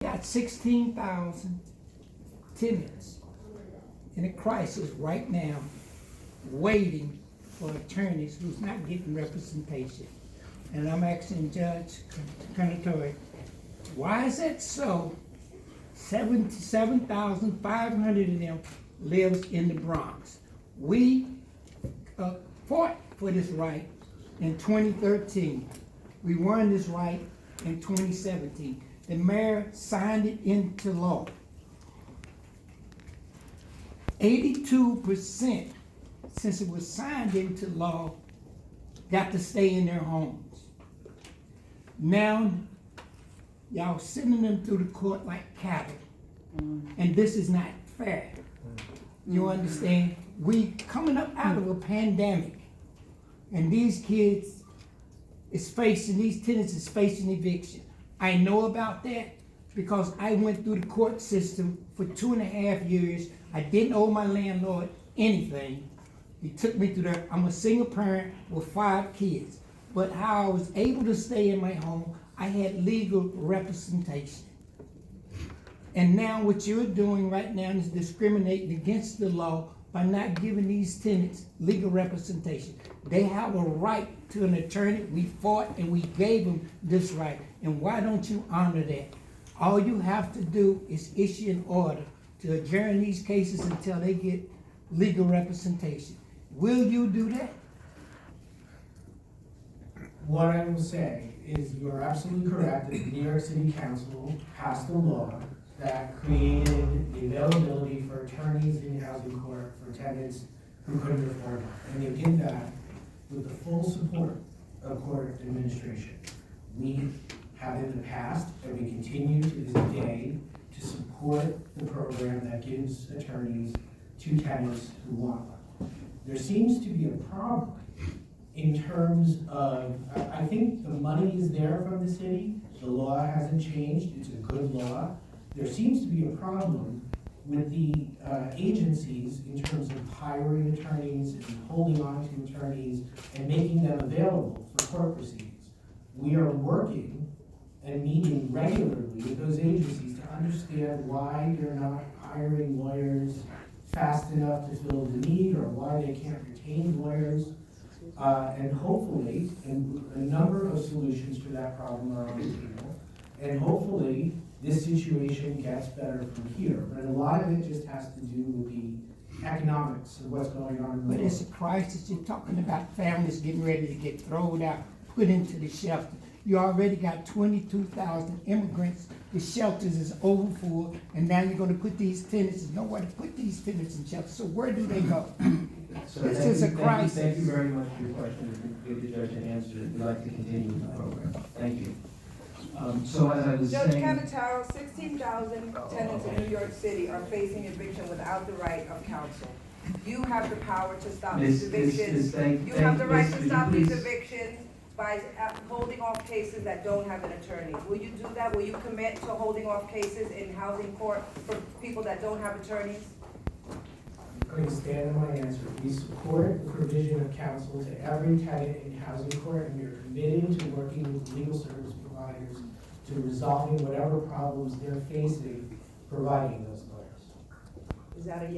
got 16,000 tenants in a crisis right now, waiting for attorneys who's not getting representation. And I'm asking Judge Cannataro, why is that so? 77,500 of them lives in the Bronx. We fought for this right in 2013. We won this right in 2017. The mayor signed it into law. 82% since it was signed into law got to stay in their homes. Now, y'all sending them through the court like cattle. And this is not fair. You understand? We coming up out of a pandemic. And these kids these tenants is facing eviction. I know about that because I went through the court system for 2.5 years. I didn't owe my landlord anything. He took me through there. I'm a single parent with 5 kids. But how I was able to stay in my home, I had legal representation. And now what you're doing right now is discriminating against the law by not giving these tenants legal representation. They have a right to an attorney. We fought and we gave them this right. And why don't you honor that? All you have to do is issue an order to adjourn these cases until they get legal representation. Will you do that? What I will say is you are absolutely correct that the New York City Council passed a law that created the availability for attorneys in housing court for tenants who couldn't afford it. And they did that with the full support of court administration. We have in the past, and we continue to this day, to support the program that gives attorneys to tenants who want one. There seems to be a problem in terms of, I think the money is there from the city, the law hasn't changed, it's a good law. There seems to be a problem with the agencies in terms of hiring attorneys and holding on to attorneys and making them available for court proceedings. We are working and meeting regularly with those agencies to understand why they're not hiring lawyers fast enough to fill the need or why they can't retain lawyers. And hopefully, and a number of solutions to that problem are on the table, and hopefully this situation gets better from here. But a lot of it just has to do with the economics of what's going on in the world. But it's a crisis. You're talking about families getting ready to get thrown out, put into the shelter. You already got 22,000 immigrants. The shelters is overfull, and now you're going to put these tenants, there's nowhere to put these tenants in shelters. So where do they go? So this is a crisis. Thank you very much for your question. Give the judge an answer. We'd like to continue with the program. Thank you. So as I was Judge saying, Cannataro, 16,000 tenants in New York City are facing eviction without the right of counsel. You have the power to stop these evictions. You have the right to stop these evictions by holding off cases that don't have an attorney. Will you do that? Will you commit to holding off cases in housing court for people that don't have attorneys? I'm going to stand on my answer. We support the provision of counsel to every tenant in housing court, and we are committed to working with legal service providers to resolving whatever problems they're facing, providing those lawyers. Is that a yes?